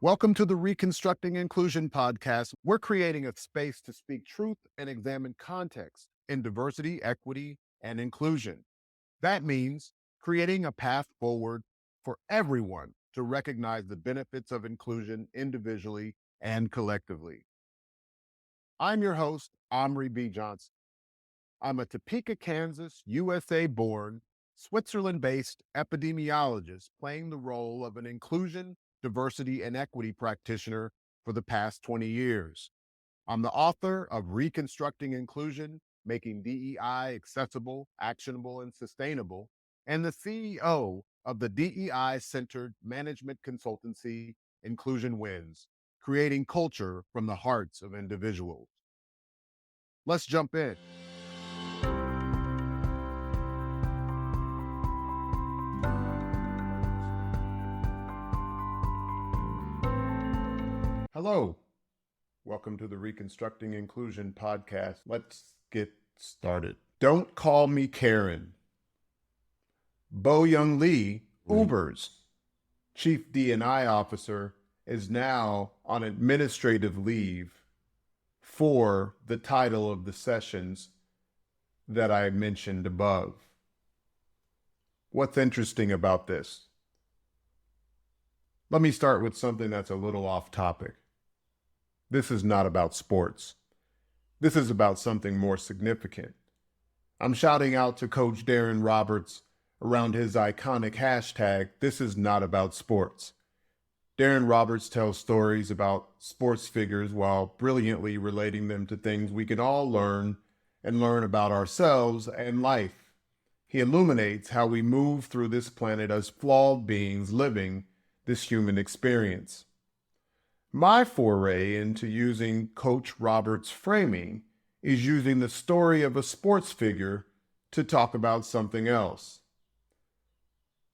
Welcome to the Reconstructing Inclusion podcast. We're creating a space to speak truth and examine context in diversity, equity, and inclusion. That means creating a path forward for everyone to recognize the benefits of inclusion individually and collectively. I'm your host, Amri B. Johnson. I'm a Topeka, Kansas, USA born, Switzerland based epidemiologist playing the role of an inclusion, diversity, and equity practitioner for the past 20 years. I'm the author of Reconstructing Inclusion, Making DEI Accessible, Actionable, and Sustainable, and the CEO of the DEI centered management consultancy Inclusion Wins, creating culture from the hearts of individuals. Let's jump in. Hello. Welcome to the Reconstructing Inclusion podcast. Let's get started. Don't call me Karen. Bo Young Lee, Uber's chief D&I officer, is now on administrative leave for the title of the sessions that I mentioned above. What's interesting about this? Let me start with something that's a little off topic. This is not about sports. This is about something more significant. I'm shouting out to Coach Darren Roberts around his iconic hashtag, "This is not about sports." Darren Roberts tells stories about sports figures while brilliantly relating them to things we can all learn and learn about ourselves and life. He illuminates how we move through this planet as flawed beings living this human experience. My foray into using Coach Roberts' framing is using the story of a sports figure to talk about something else.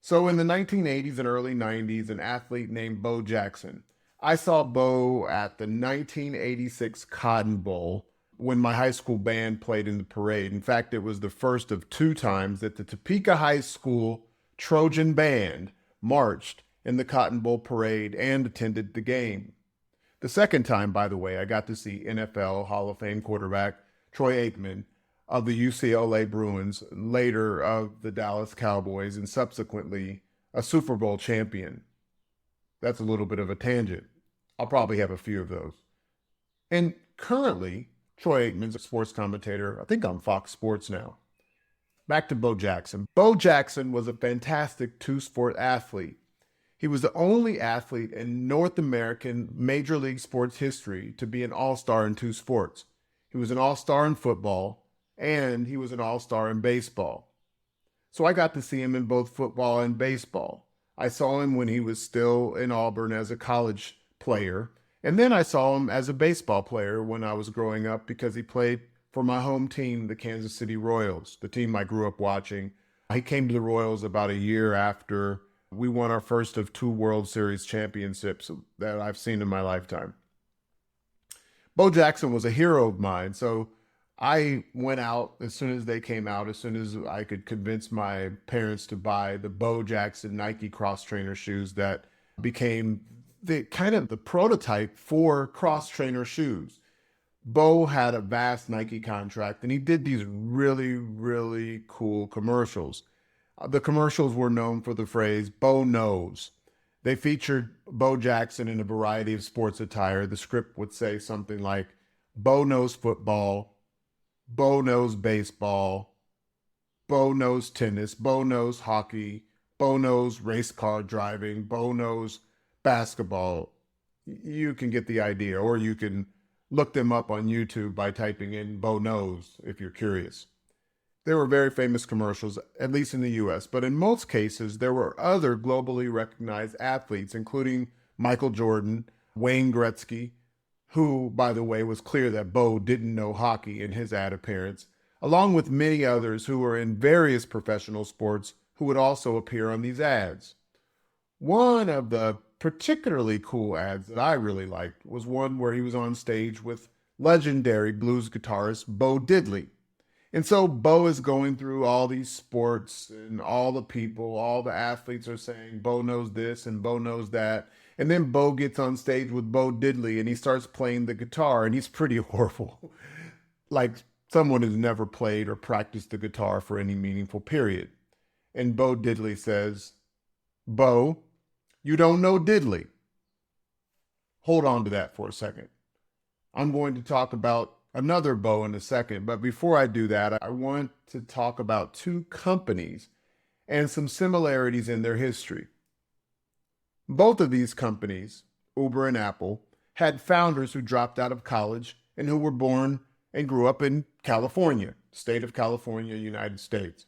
So in the 1980s and early 90s, an athlete named Bo Jackson. I saw Bo at the 1986 Cotton Bowl when my high school band played in the parade. In fact, it was the first of two times that the Topeka High School Trojan Band marched in the Cotton Bowl parade and attended the game. The second time, by the way, I got to see NFL Hall of Fame quarterback Troy Aikman of the UCLA Bruins, later of the Dallas Cowboys, and subsequently a Super Bowl champion. That's a little bit of a tangent. I'll probably have a few of those. And currently, Troy Aikman's a sports commentator, I think on Fox Sports now. Back to Bo Jackson. Bo Jackson was a fantastic two-sport athlete. He was the only athlete in North American Major League sports history to be an all-star in two sports. He was an all-star in football, and he was an all-star in baseball. So I got to see him in both football and baseball. I saw him when he was still in Auburn as a college player, and then I saw him as a baseball player when I was growing up because he played for my home team, the Kansas City Royals, the team I grew up watching. He came to the Royals about a year after we won our first of two World Series championships that I've seen in my lifetime. Bo Jackson was a hero of mine, so I went out as soon as they came out, as soon as I could convince my parents to buy the Bo Jackson Nike cross trainer shoes that became the kind of the prototype for cross trainer shoes. Bo had a vast Nike contract and he did these really, really cool commercials. The commercials were known for the phrase, Bo knows. They featured Bo Jackson in a variety of sports attire. The script would say something like, Bo knows football, Bo knows baseball, Bo knows tennis, Bo knows hockey, Bo knows race car driving, Bo knows basketball. You can get the idea, or you can look them up on YouTube by typing in Bo knows if you're curious. There were very famous commercials, at least in the US, but in most cases, there were other globally recognized athletes, including Michael Jordan, Wayne Gretzky, who, by the way, was clear that Bo didn't know hockey in his ad appearance, along with many others who were in various professional sports who would also appear on these ads. One of the particularly cool ads that I really liked was one where he was on stage with legendary blues guitarist Bo Diddley. And so Bo is going through all these sports and all the people, all the athletes are saying Bo knows this and Bo knows that. And then Bo gets on stage with Bo Diddley and he starts playing the guitar and he's pretty horrible. Like someone who's never played or practiced the guitar for any meaningful period. And Bo Diddley says, Bo, you don't know Diddley. Hold on to that for a second. I'm going to talk about another Bo in a second, but before I do that, I want to talk about two companies and some similarities in their history. Both of these companies, Uber and Apple, had founders who dropped out of college and who were born and grew up in California, state of California, United States.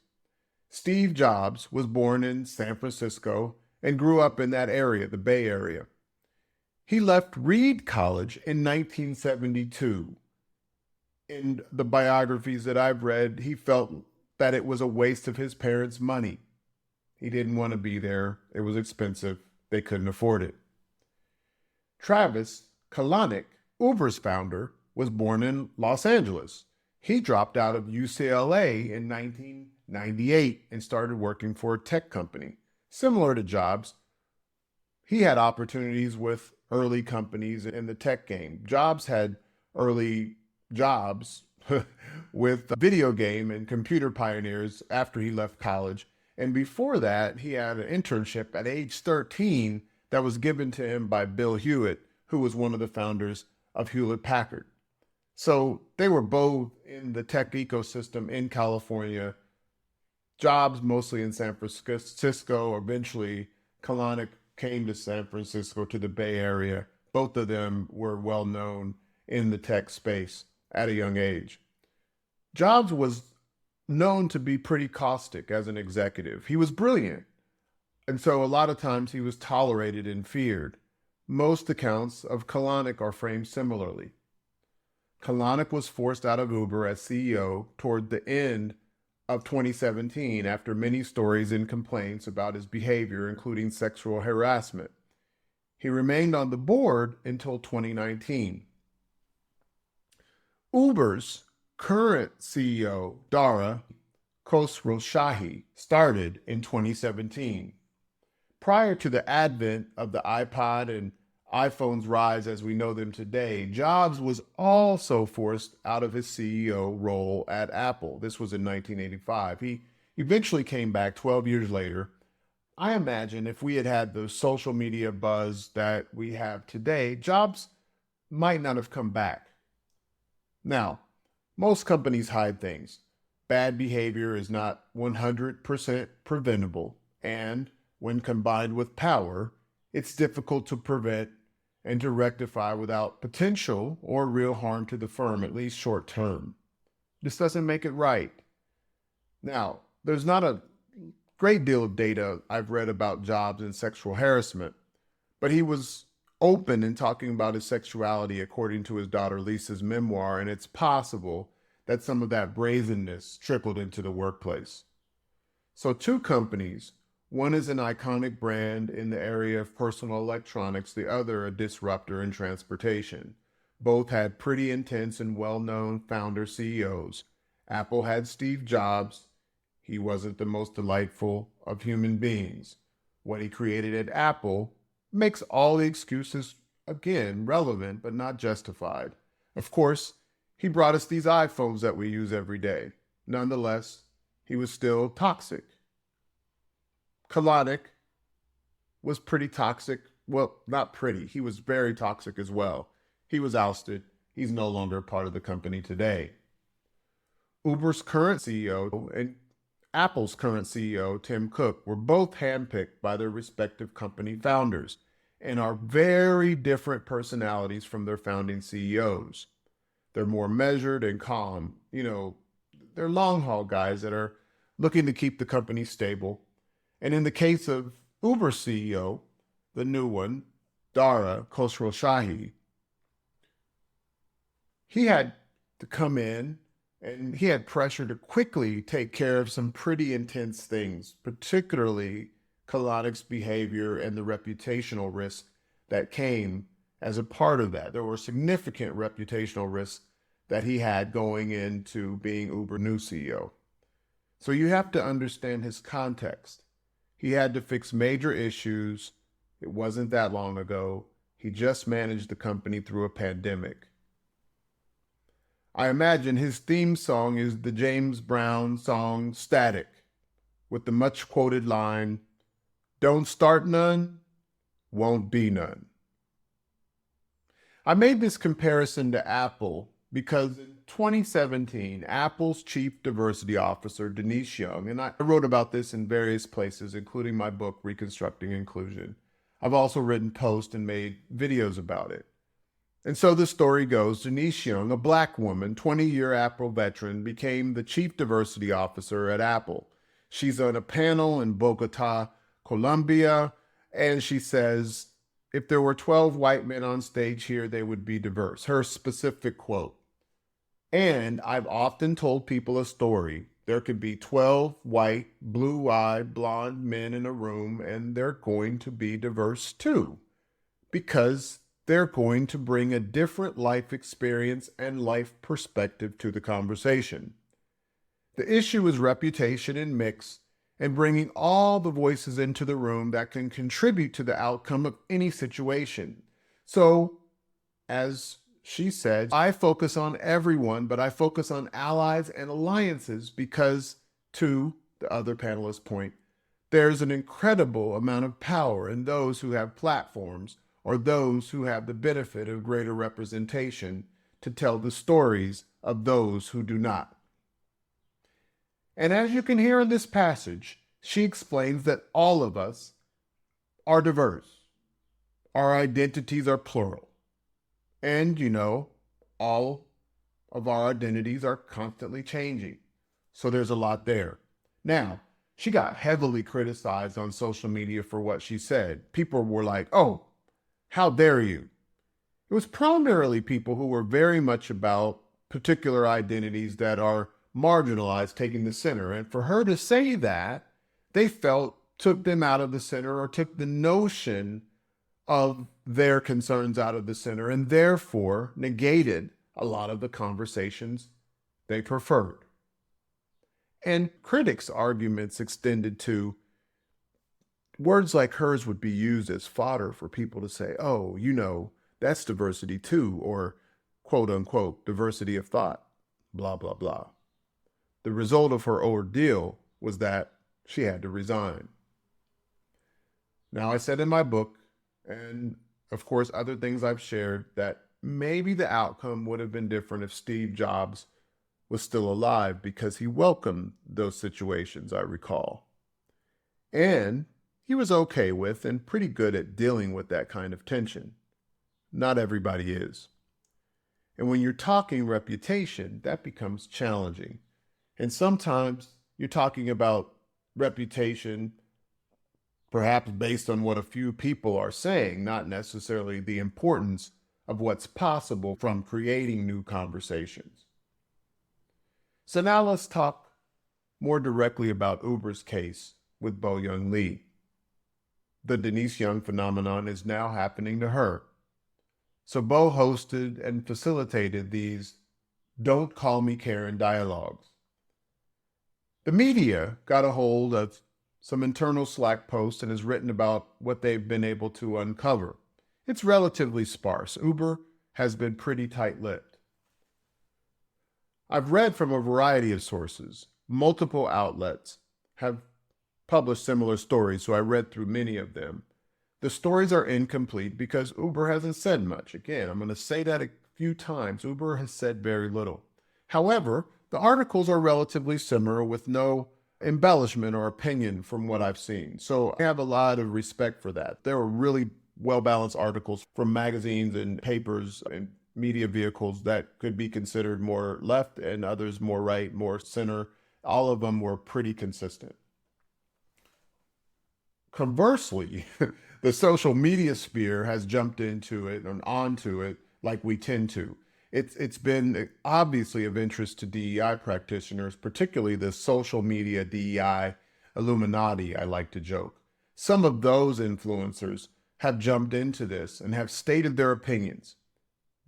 Steve Jobs was born in San Francisco and grew up in that area, the Bay Area. He left Reed College in 1972. In the biographies that I've read, he felt that it was a waste of his parents' money. He didn't want to be there. It was expensive. They couldn't afford it. Travis Kalanick, Uber's founder, was born in Los Angeles. He dropped out of UCLA in 1998 and started working for a tech company. Similar to Jobs, he had opportunities with early companies in the tech game. Jobs had early jobs with video game and computer pioneers after he left college. And before that, he had an internship at age 13 that was given to him by Bill Hewitt, who was one of the founders of Hewlett-Packard. So they were both in the tech ecosystem in California. Jobs mostly in San Francisco. Eventually, Kalanick came to San Francisco, to the Bay Area. Both of them were well known in the tech space at a young age. Jobs was known to be pretty caustic as an executive. He was brilliant. And so a lot of times he was tolerated and feared. Most accounts of Kalanick are framed similarly. Kalanick was forced out of Uber as CEO toward the end of 2017 after many stories and complaints about his behavior, including sexual harassment. He remained on the board until 2019. Uber's current CEO, Dara Khosrowshahi, started in 2017. Prior to the advent of the iPod and iPhone's rise as we know them today, Jobs was also forced out of his CEO role at Apple. This was in 1985. He eventually came back 12 years later. I imagine if we had had the social media buzz that we have today, Jobs might not have come back. Now, most companies hide things. Bad behavior is not 100% preventable, and when combined with power, it's difficult to prevent and to rectify without potential or real harm to the firm, at least short term. This doesn't make it right. Now, there's not a great deal of data I've read about Jobs and sexual harassment, but he was open in talking about his sexuality according to his daughter Lisa's memoir, and it's possible that some of that brazenness trickled into the workplace. So two companies, one is an iconic brand in the area of personal electronics, the other a disruptor in transportation. Both had pretty intense and well-known founder CEOs. Apple had Steve Jobs. He wasn't the most delightful of human beings. What he created at Apple makes all the excuses, again, relevant but not justified. Of course, he brought us these iPhones that we use every day. Nonetheless, he was still toxic. Kalanick was pretty toxic. Well, not pretty. He was very toxic as well. He was ousted. He's no longer part of the company today. Uber's current CEO and Apple's current CEO, Tim Cook, were both handpicked by their respective company founders and are very different personalities from their founding CEOs. They're more measured and calm. They're long haul guys that are looking to keep the company stable. And in the case of Uber CEO, the new one, Dara Khosrowshahi, he had to come in and he had pressure to quickly take care of some pretty intense things, particularly Kalanick's behavior and the reputational risk that came as a part of that. There were significant reputational risks that he had going into being Uber new CEO. So you have to understand his context. He had to fix major issues It wasn't that long ago. He just managed the company through a pandemic. I imagine his theme song is the James Brown song Static, with the much quoted line, "Don't start none, won't be none." I made this comparison to Apple because in 2017, Apple's chief diversity officer, Denise Young, and I wrote about this in various places, including my book, Reconstructing Inclusion. I've also written posts and made videos about it. And so the story goes, Denise Young, a black woman, 20-year Apple veteran, became the chief diversity officer at Apple. She's on a panel in Bogota, Colombia, and she says, if there were 12 white men on stage here, they would be diverse. Her specific quote. And I've often told people a story. There could be 12 white, blue-eyed, blonde men in a room, and they're going to be diverse too, because they're going to bring a different life experience and life perspective to the conversation. The issue is reputation and mix, and bringing all the voices into the room that can contribute to the outcome of any situation. So, as she said, I focus on everyone, but I focus on allies and alliances because, to the other panelist's point, there's an incredible amount of power in those who have platforms or those who have the benefit of greater representation to tell the stories of those who do not. And as you can hear in this passage, she explains that all of us are diverse. Our identities are plural. And, all of our identities are constantly changing. So there's a lot there. Now, she got heavily criticized on social media for what she said. People were like, oh, how dare you? It was primarily people who were very much about particular identities that are marginalized taking the center. And for her to say that, they felt took them out of the center or took the notion of their concerns out of the center and therefore negated a lot of the conversations they preferred. And critics' arguments extended to words like hers would be used as fodder for people to say, oh, that's diversity too, or quote unquote, diversity of thought, blah, blah, blah. The result of her ordeal was that she had to resign. Now, I said in my book, and of course, other things I've shared, that maybe the outcome would have been different if Steve Jobs was still alive because he welcomed those situations, I recall. And he was okay with and pretty good at dealing with that kind of tension. Not everybody is. And when you're talking reputation, that becomes challenging. And sometimes you're talking about reputation, perhaps based on what a few people are saying, not necessarily the importance of what's possible from creating new conversations. So now let's talk more directly about Uber's case with Bo-Young Lee. The Denise Young phenomenon is now happening to her. So Bo hosted and facilitated these Don't Call Me Karen dialogues. The media got a hold of some internal Slack posts and has written about what they've been able to uncover. It's relatively sparse. Uber has been pretty tight-lipped. I've read from a variety of sources. Multiple outlets have published similar stories, so I read through many of them. The stories are incomplete because Uber hasn't said much. Again, I'm going to say that a few times. Uber has said very little. However, the articles are relatively similar with no embellishment or opinion from what I've seen. So I have a lot of respect for that. There were really well-balanced articles from magazines and papers and media vehicles that could be considered more left and others more right, more center. All of them were pretty consistent. Conversely, the social media sphere has jumped into it and onto it like we tend to. It's been obviously of interest to DEI practitioners, particularly the social media DEI Illuminati, I like to joke. Some of those influencers have jumped into this and have stated their opinions.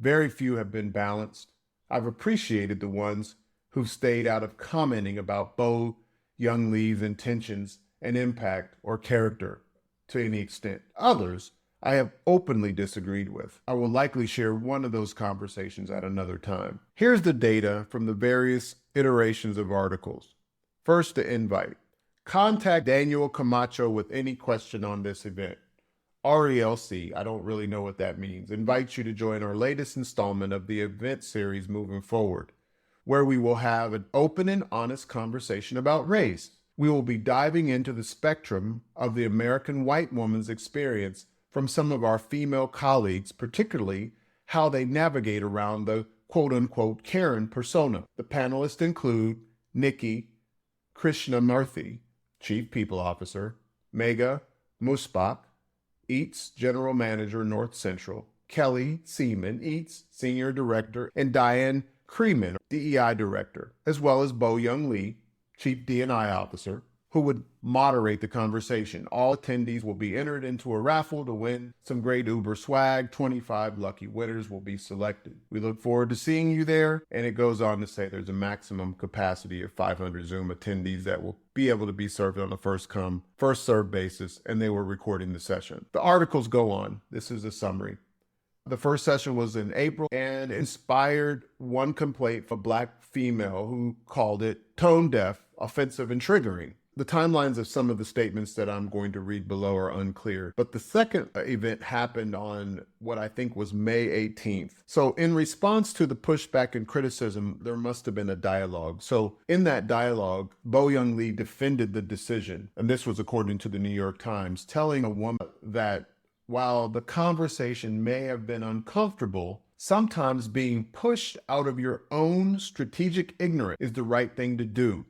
Very few have been balanced. I've appreciated the ones who've stayed out of commenting about Bo-Young Lee's intentions and impact or character. to any extent. Others I have openly disagreed with. I will likely share one of those conversations at another time. Here's the data from the various iterations of articles. First, the invite. Contact Daniel Camacho with any question on this event. RELC, I don't really know what that means, invites you to join our latest installment of the event series moving forward, where we will have an open and honest conversation about race. We will be diving into the spectrum of the American white woman's experience from some of our female colleagues, particularly how they navigate around the quote-unquote Karen persona. The panelists include Nikki Krishnamurthy, Chief People Officer, Megha Muspach, Eats General Manager, North Central, Kelly Seaman, Eats Senior Director, and Diane Creeman, DEI Director, as well as Bo Young Lee, Chief D&I Officer, who would moderate the conversation. All attendees will be entered into a raffle to win some great Uber swag. 25 lucky winners will be selected. We look forward to seeing you there. And it goes on to say there's a maximum capacity of 500 Zoom attendees that will be able to be served on a first come, first served basis, and they were recording the session. The articles go on. This is a summary. The first session was in April and inspired one complaint from a Black female who called it tone deaf, offensive, and triggering. The timelines of some of the statements that I'm going to read below are unclear, but the second event happened on what I think was May 18th. So in response to the pushback and criticism, there must have been a dialogue. So in that dialogue, Bo Young Lee defended the decision, and this was according to the New York Times, telling a woman that while the conversation may have been uncomfortable, sometimes being pushed out of your own strategic ignorance is the right thing to do.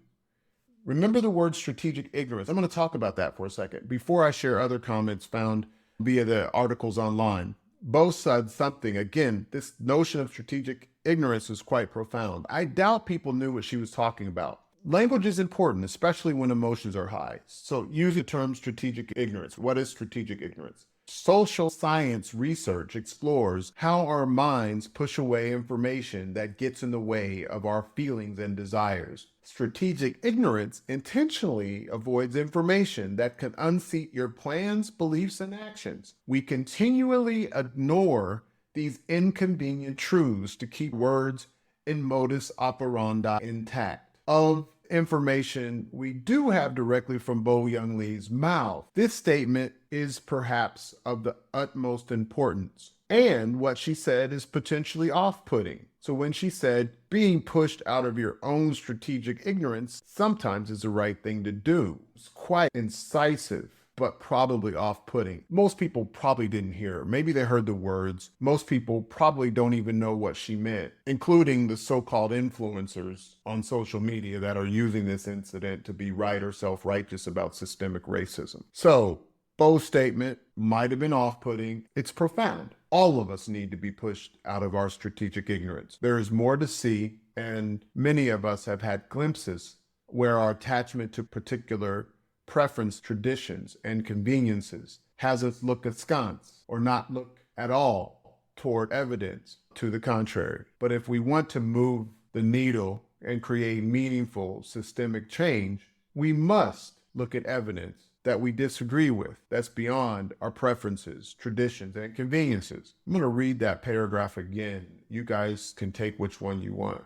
Remember the word strategic ignorance. I'm going to talk about that for a second before I share other comments found via the articles online. Both said something. Again, this notion of strategic ignorance is quite profound. I doubt people knew what she was talking about. Language is important, especially when emotions are high. So use the term strategic ignorance. What is strategic ignorance? Social science research explores how our minds push away information that gets in the way of our feelings and desires. Strategic ignorance intentionally avoids information that can unseat your plans, beliefs, and actions. We continually ignore these inconvenient truths to keep words and modus operandi intact. Of information we do have directly from Bo Young Lee's mouth, this statement is perhaps of the utmost importance. And what she said is potentially off-putting. So when she said, being pushed out of your own strategic ignorance sometimes is the right thing to do, it's quite incisive, but probably off-putting. Most people probably didn't hear her. Maybe they heard the words. Most people probably don't even know what she meant, including the so-called influencers on social media that are using this incident to be right or self-righteous about systemic racism. So, Bo's statement might have been off-putting. It's profound. All of us need to be pushed out of our strategic ignorance. There is more to see, and many of us have had glimpses where our attachment to particular preference, traditions, and conveniences has us look askance or not look at all toward evidence to the contrary. But if we want to move the needle and create meaningful systemic change, we must look at evidence that we disagree with, that's beyond our preferences, traditions, and conveniences. I'm going to read that paragraph again. You guys can take which one you want.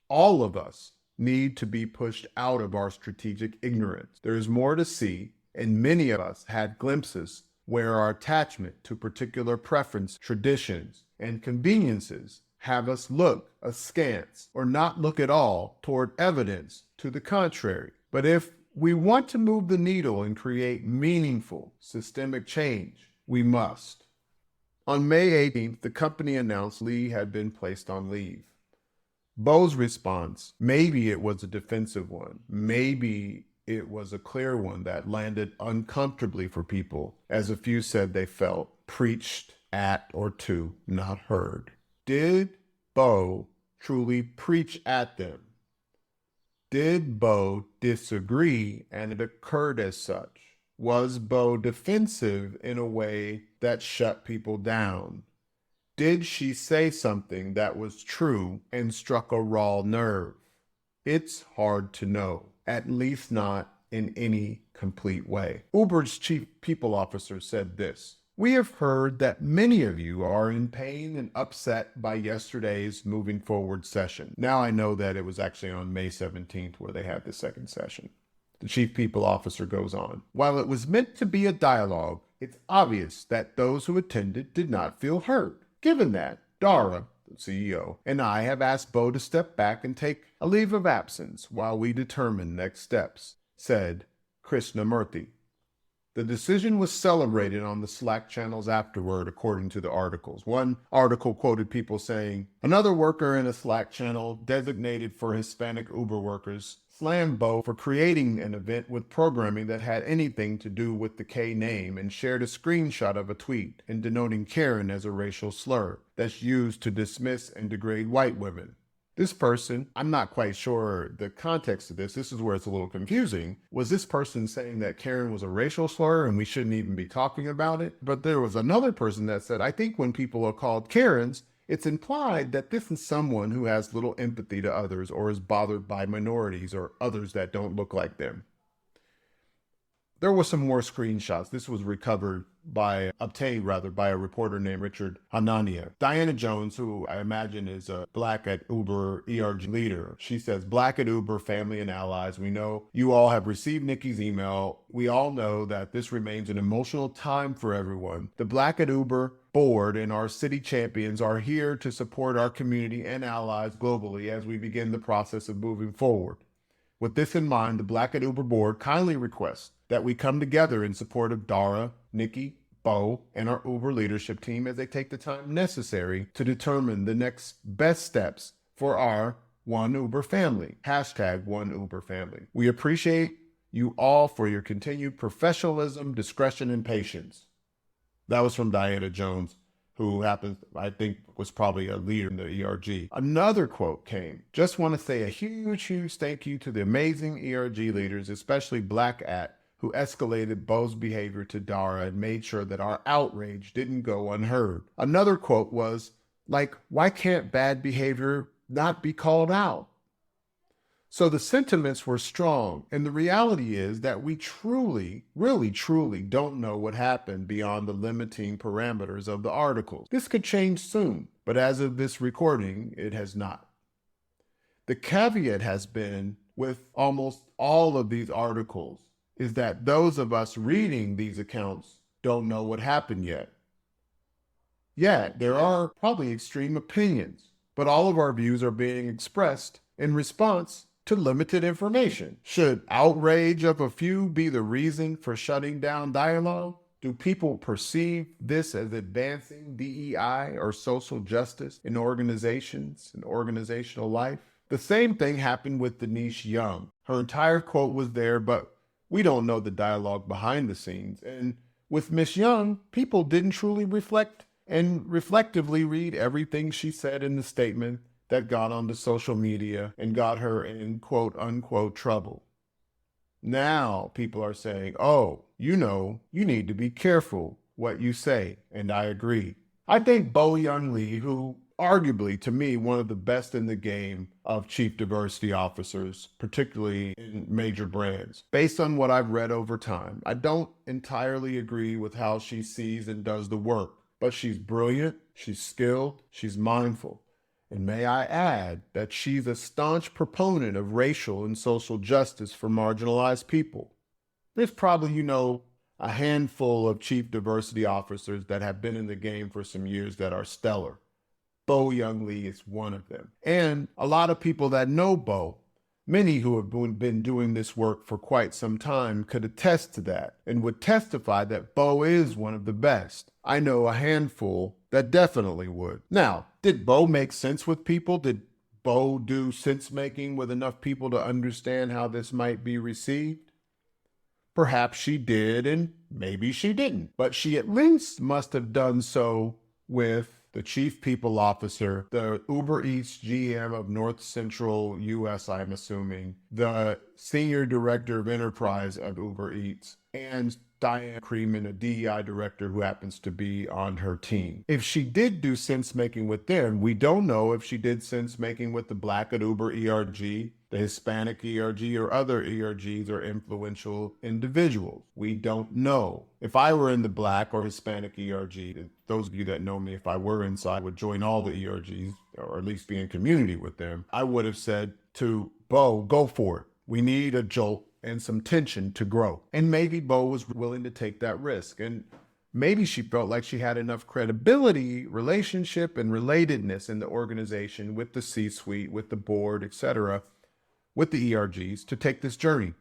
All of us need to be pushed out of our strategic ignorance. There is more to see, and many of us had glimpses where our attachment to particular preference, traditions, and conveniences have us look askance or not look at all toward evidence to the contrary. But if we want to move the needle and create meaningful systemic change, we must. On May 18th, the company announced Lee had been placed on leave. Bo's response, maybe it was a defensive one, maybe it was a clear one that landed uncomfortably for people, as a few said they felt preached at or to, not heard. Did Bo truly preach at them? Did Bo disagree and it occurred as such? Was Bo defensive in a way that shut people down? Did she say something that was true and struck a raw nerve? It's hard to know, at least not in any complete way. Uber's chief people officer said this: "We have heard that many of you are in pain and upset by yesterday's moving forward session." Now I know that it was actually on May 17th where they had the second session. The chief people officer goes on: "While it was meant to be a dialogue, it's obvious that those who attended did not feel heard. Given that, Dara, the CEO, and I have asked Bo to step back and take a leave of absence while we determine next steps," said Krishnamurthy. The decision was celebrated on the Slack channels afterward, according to the articles. One article quoted people saying, "Another worker in a Slack channel designated for Hispanic Uber workers slammed Bo for creating an event with programming that had anything to do with the K name and shared a screenshot of a tweet and denoting Karen as a racial slur that's used to dismiss and degrade white women." This person, I'm not quite sure the context of this. This is where it's a little confusing. Was this person saying that Karen was a racial slur and we shouldn't even be talking about it? But there was another person that said, "I think when people are called Karens, it's implied that this is someone who has little empathy to others or is bothered by minorities or others that don't look like them." There were some more screenshots. This was obtained by a reporter named Richard Hanania. Diana Jones, who I imagine is a Black at Uber ERG leader, she says, "Black at Uber family and allies, we know you all have received Nikki's email. We all know that this remains an emotional time for everyone. The Black at Uber board and our city champions are here to support our community and allies globally as we begin the process of moving forward. With this in mind, the Black at Uber board kindly requests that we come together in support of Dara, Nikki, Bo, and our Uber leadership team as they take the time necessary to determine the next best steps for our One Uber family. Hashtag One Uber family. We appreciate you all for your continued professionalism, discretion, and patience." That was from Diana Jones, who happens, I think, was probably a leader in the ERG. Another quote came: "Just want to say a huge, huge thank you to the amazing ERG leaders, especially Black at, who escalated Bo's behavior to Dara and made sure that our outrage didn't go unheard." Another quote was, like, "Why can't bad behavior not be called out?" So the sentiments were strong, and the reality is that we truly, really truly don't know what happened beyond the limiting parameters of the articles. This could change soon, but as of this recording, it has not. The caveat has been, with almost all of these articles, is that those of us reading these accounts don't know what happened yet. Yet, there are probably extreme opinions, but all of our views are being expressed in response to limited information. Should outrage of a few be the reason for shutting down dialogue? Do people perceive this as advancing DEI or social justice in organizations and organizational life? The same thing happened with Denise Young. Her entire quote was there, but we don't know the dialogue behind the scenes. And with Miss Young, people didn't truly reflect and reflectively read everything she said in the statement that got onto social media and got her in quote unquote trouble. Now people are saying, "Oh, you need to be careful what you say." And I agree. I think Bo Young Lee, who arguably, to me, one of the best in the game of chief diversity officers, particularly in major brands. Based on what I've read over time, I don't entirely agree with how she sees and does the work, but she's brilliant, she's skilled, she's mindful. And may I add that she's a staunch proponent of racial and social justice for marginalized people. There's probably, a handful of chief diversity officers that have been in the game for some years that are stellar. Bo Young Lee is one of them. And a lot of people that know Bo, many who have been doing this work for quite some time, could attest to that and would testify that Bo is one of the best. I know a handful that definitely would. Now, did Bo make sense with people? Did Bo do sense making with enough people to understand how this might be received? Perhaps she did, and maybe she didn't. But she at least must have done so with the chief people officer, the Uber Eats GM of North Central US, I'm assuming, the senior director of enterprise at Uber Eats, and Diane Creeman, a DEI director who happens to be on her team. If she did do sense making with them, we don't know if she did sense making with the Black at Uber ERG, the Hispanic ERG, or other ERGs or influential individuals. We don't know. If I were in the Black or Hispanic ERG, those of you that know me, if I were inside, would join all the ERGs, or at least be in community with them, I would have said to Bo, go for it. We need a jolt and some tension to grow. And maybe Bo was willing to take that risk. And maybe she felt like she had enough credibility, relationship, and relatedness in the organization with the C-suite, with the board, etc., with the ERGs to take this journey,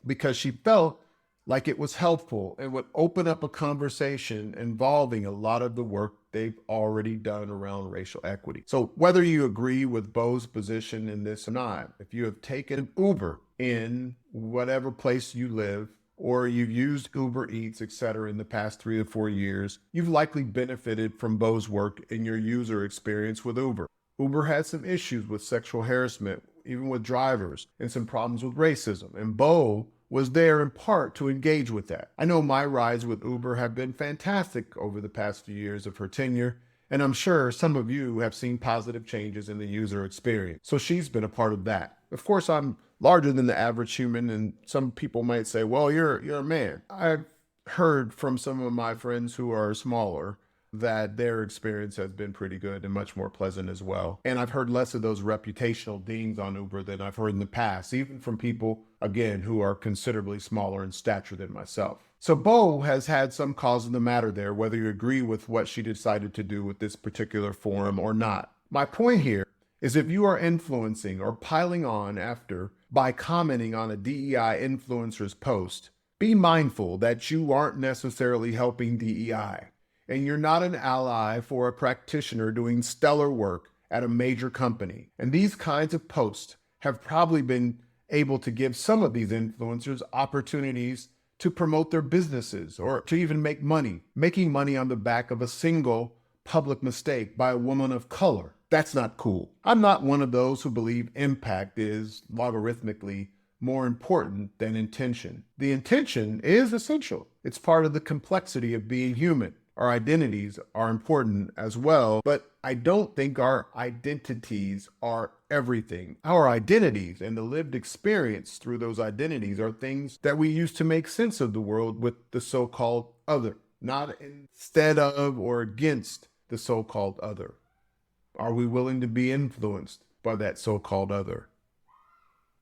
because she felt like it was helpful and would open up a conversation involving a lot of the work they've already done around racial equity. So whether you agree with Bo's position in this or not, if you have taken Uber in whatever place you live, or you've used Uber Eats, etc., in the past 3 to 4 years, you've likely benefited from Bo's work in your user experience with Uber. Uber had some issues with sexual harassment, even with drivers, and some problems with racism, and Bo was there in part to engage with that. I know my rides with Uber have been fantastic over the past few years of her tenure, and I'm sure some of you have seen positive changes in the user experience. So she's been a part of that. Of course, I'm larger than the average human, and some people might say, well, you're a man. I've heard from some of my friends who are smaller that their experience has been pretty good and much more pleasant as well. And I've heard less of those reputational dings on Uber than I've heard in the past, even from people, again, who are considerably smaller in stature than myself. So Bo has had some cause in the matter there, whether you agree with what she decided to do with this particular forum or not. My point here is, if you are influencing or piling on after by commenting on a DEI influencer's post, be mindful that you aren't necessarily helping DEI. And you're not an ally for a practitioner doing stellar work at a major company. And these kinds of posts have probably been able to give some of these influencers opportunities to promote their businesses or to even make money, making money on the back of a single public mistake by a woman of color. That's not cool. I'm not one of those who believe impact is logarithmically more important than intention. The intention is essential. It's part of the complexity of being human. Our identities are important as well, but I don't think our identities are everything. Our identities and the lived experience through those identities are things that we use to make sense of the world with the so-called other, not instead of or against the so-called other. Are we willing to be influenced by that so-called other?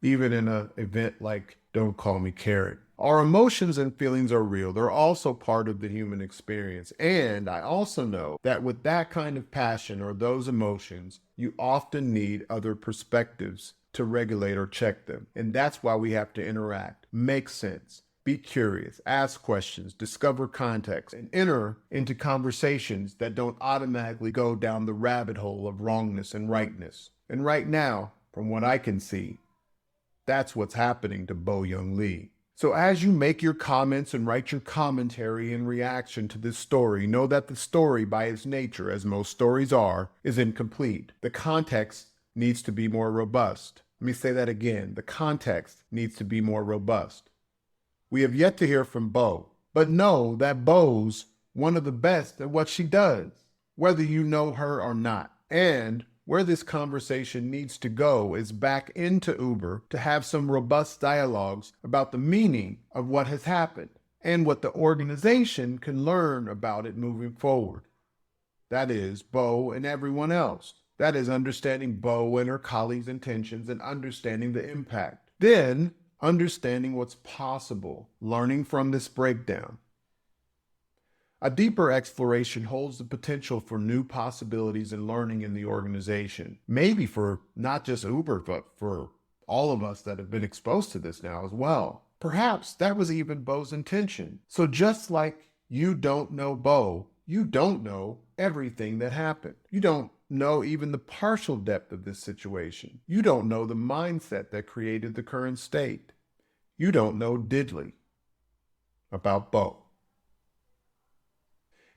Even in an event like Don't Call Me Karen. Our emotions and feelings are real. They're also part of the human experience. And I also know that with that kind of passion or those emotions, you often need other perspectives to regulate or check them. And that's why we have to interact, make sense, be curious, ask questions, discover context, and enter into conversations that don't automatically go down the rabbit hole of wrongness and rightness. And right now, from what I can see, that's what's happening to Bo Young Lee. So as you make your comments and write your commentary in reaction to this story, know that the story, by its nature, as most stories are, is incomplete. The context needs to be more robust. Let me say that again. The context needs to be more robust. We have yet to hear from Bo, but know that Bo's one of the best at what she does, whether you know her or not. And where this conversation needs to go is back into Uber to have some robust dialogues about the meaning of what has happened and what the organization can learn about it moving forward. That is, Bo and everyone else. That is understanding Bo and her colleagues' intentions and understanding the impact. Then, understanding what's possible, learning from this breakdown. A deeper exploration holds the potential for new possibilities and learning in the organization. Maybe for not just Uber, but for all of us that have been exposed to this now as well. Perhaps that was even Bo's intention. So just like you don't know Bo, you don't know everything that happened. You don't know even the partial depth of this situation. You don't know the mindset that created the current state. You don't know diddly about Bo.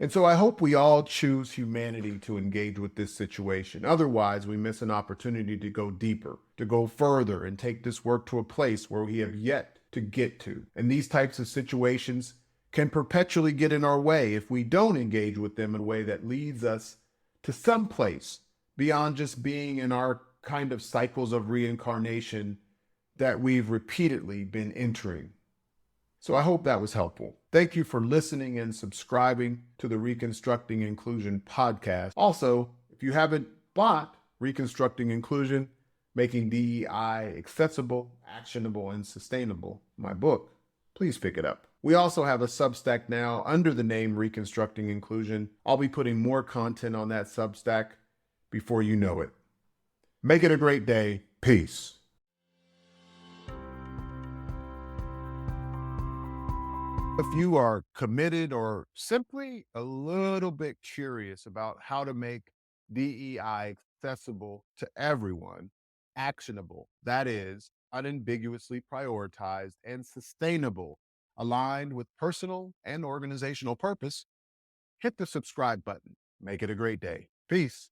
And so I hope we all choose humanity to engage with this situation. Otherwise, we miss an opportunity to go deeper, to go further, and take this work to a place where we have yet to get to. And these types of situations can perpetually get in our way if we don't engage with them in a way that leads us to some place beyond just being in our kind of cycles of reincarnation that we've repeatedly been entering. So I hope that was helpful. Thank you for listening and subscribing to the Reconstructing Inclusion podcast. Also, if you haven't bought Reconstructing Inclusion, Making DEI Accessible, Actionable, and Sustainable, my book, please pick it up. We also have a Substack now under the name Reconstructing Inclusion. I'll be putting more content on that Substack before you know it. Make it a great day. Peace. If you are committed or simply a little bit curious about how to make DEI accessible to everyone, actionable, that is, unambiguously prioritized and sustainable, aligned with personal and organizational purpose, hit the subscribe button. Make it a great day. Peace.